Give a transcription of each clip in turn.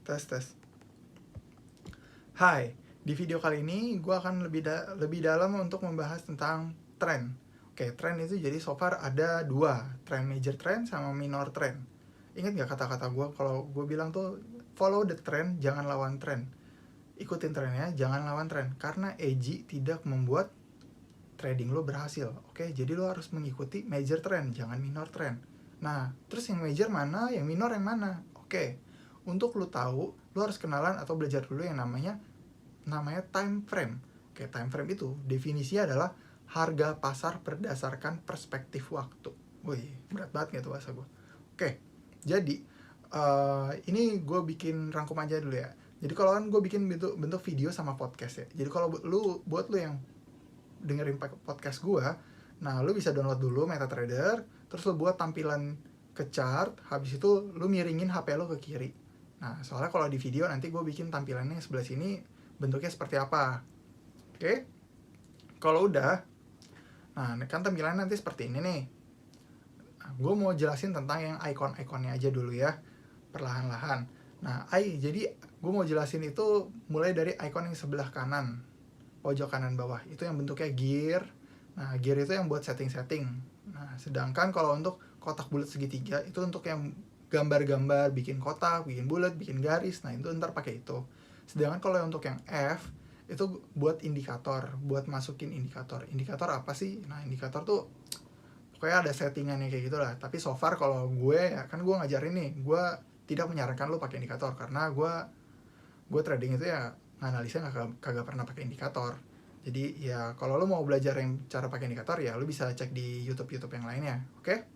Tes tes. Hai, di video kali ini gue akan lebih dalam untuk membahas tentang tren. Oke, tren itu jadi so far ada dua, tren major trend sama minor trend. Ingat gak kata-kata gue kalau gue bilang tuh follow the trend, jangan lawan tren. Ikutin trennya, jangan lawan tren. Karena edgy tidak membuat trading lo berhasil. Oke, jadi lo harus mengikuti major trend, jangan minor trend. Nah, terus yang major mana, yang minor yang mana? Oke, untuk lo tahu, lo harus kenalan atau belajar dulu yang namanya time frame. Oke, time frame itu definisinya adalah harga pasar berdasarkan perspektif waktu. Wih, berat banget gitu bahasa gue. Oke, jadi ini gue bikin rangkum aja dulu ya. Jadi kalau kan gue bikin bentuk video sama podcast ya. Jadi kalau buat lu yang dengerin podcast gue, nah lu bisa download dulu MetaTrader, terus lu buat tampilan ke chart, habis itu lu miringin HP lu ke kiri. Nah, soalnya kalau di video nanti gue bikin tampilannya sebelah sini bentuknya seperti apa. Oke, kalau udah, nah kan tampilannya nanti seperti ini nih. Nah, gue mau jelasin tentang yang icon-iconnya aja dulu ya, perlahan-lahan. Nah, jadi gue mau jelasin itu mulai dari icon yang sebelah kanan, pojok kanan bawah. Itu yang bentuknya gear. Nah, gear itu yang buat setting-setting. Nah, sedangkan kalau untuk kotak bulat segitiga, itu untuk yang gambar-gambar, bikin kotak, bikin bulat, bikin garis. Nah, itu ntar pakai itu. Sedangkan kalau untuk yang F, itu buat indikator, buat masukin indikator. Indikator apa sih? Nah, indikator tuh pokoknya ada settingannya kayak gitulah. Tapi so far kalau gue, ya kan gue ngajarin nih, gue tidak menyarankan lo pakai indikator karena gue trading itu ya analisnya kagak pernah pakai indikator. Jadi ya kalau lo mau belajar yang cara pakai indikator ya lo bisa cek di YouTube yang lainnya. Oke?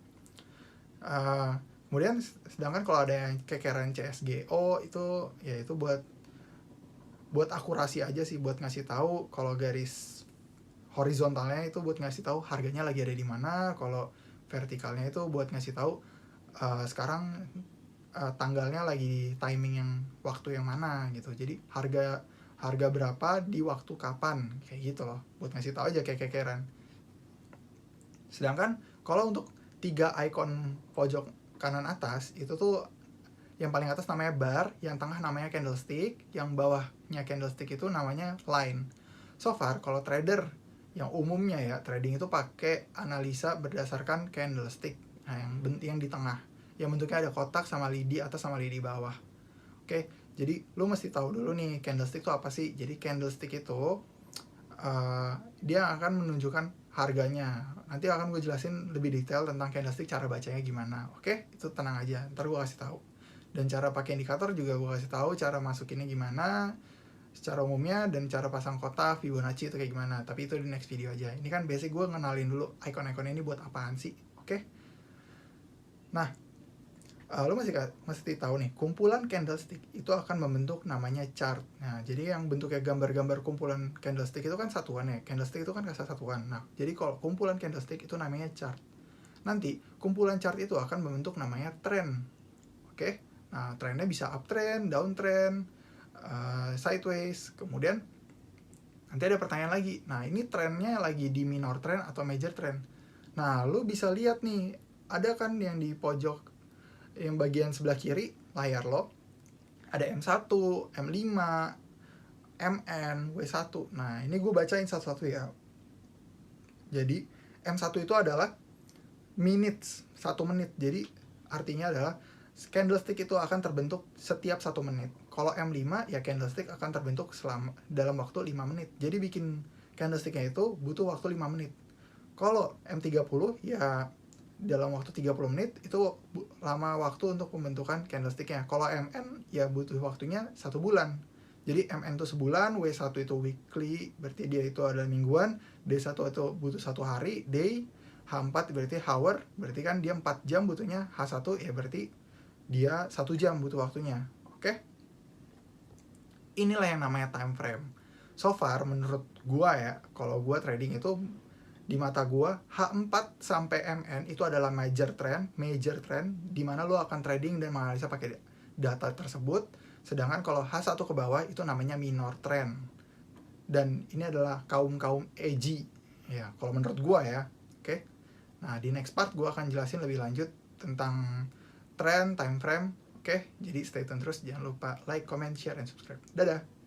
Kemudian sedangkan kalau ada yang kekeran CSGO itu ya itu buat akurasi aja sih, buat ngasih tahu kalau garis horizontalnya itu buat ngasih tahu harganya lagi ada di mana, kalau vertikalnya itu buat ngasih tahu sekarang tanggalnya lagi timing yang waktu yang mana gitu. Jadi harga berapa di waktu kapan kayak gitu loh, buat ngasih tahu aja kayak kekeran. Sedangkan kalau untuk 3 icon pojok kanan atas itu tuh yang paling atas namanya bar, yang tengah namanya candlestick, yang bawahnya candlestick itu namanya line. So far kalau trader yang umumnya ya trading itu pakai analisa berdasarkan candlestick. Nah, yang di tengah, yang bentuknya ada kotak sama lidi atas sama lidi bawah. Oke, jadi lu mesti tahu dulu nih candlestick itu apa sih. Jadi candlestick itu dia akan menunjukkan harganya. Nanti akan gue jelasin lebih detail tentang candlestick, cara bacanya gimana. Oke, itu tenang aja, ntar gue kasih tahu. Dan cara pakai indikator juga gue kasih tahu, cara masukinnya gimana secara umumnya, dan cara pasang kotak Fibonacci itu kayak gimana. Tapi itu di next video aja. Ini kan basic, gue ngenalin dulu icon-icon ini buat apaan sih. Oke. Nah, lo masih tahu nih, kumpulan candlestick itu akan membentuk namanya chart. Nah, jadi yang bentuknya gambar-gambar kumpulan candlestick itu kan satuan ya. Candlestick itu kan satuan. Nah, jadi kalau kumpulan candlestick itu namanya chart. Nanti kumpulan chart itu akan membentuk namanya trend. Oke. Nah, trennya bisa uptrend, downtrend, sideways. Kemudian nanti ada pertanyaan lagi. Nah, ini trennya lagi di minor trend atau major trend. Nah, lu bisa lihat nih, ada kan yang di pojok yang bagian sebelah kiri layar lo, ada M1, M5, MN, W1. Nah, ini gue bacain satu-satu ya. Jadi, M1 itu adalah minutes, 1 menit. Jadi, artinya adalah candlestick itu akan terbentuk setiap 1 menit. Kalau M5 ya candlestick akan terbentuk dalam waktu 5 menit. Jadi bikin candlesticknya itu butuh waktu 5 menit. Kalau M30 ya dalam waktu 30 menit, itu lama waktu untuk pembentukan candlesticknya. Kalau MN ya butuh waktunya 1 bulan. Jadi MN itu sebulan, W1 itu weekly, berarti dia itu adalah mingguan, D1 itu butuh 1 hari, day, H4 berarti hour, berarti kan dia 4 jam butuhnya, H1 ya berarti dia 1 jam butuh waktunya. Oke? Inilah yang namanya time frame. So far menurut gua ya, kalau gua trading itu di mata gua H4 sampai MN itu adalah major trend di mana lo akan trading dan menganalisa pakai data tersebut. Sedangkan kalau H1 ke bawah itu namanya minor trend. Dan ini adalah kaum edgy ya, kalau menurut gua ya. Oke. Nah, di next part gua akan jelasin lebih lanjut tentang trend, time frame. Oke, jadi stay tune terus, jangan lupa like, comment, share, and subscribe. Dadah.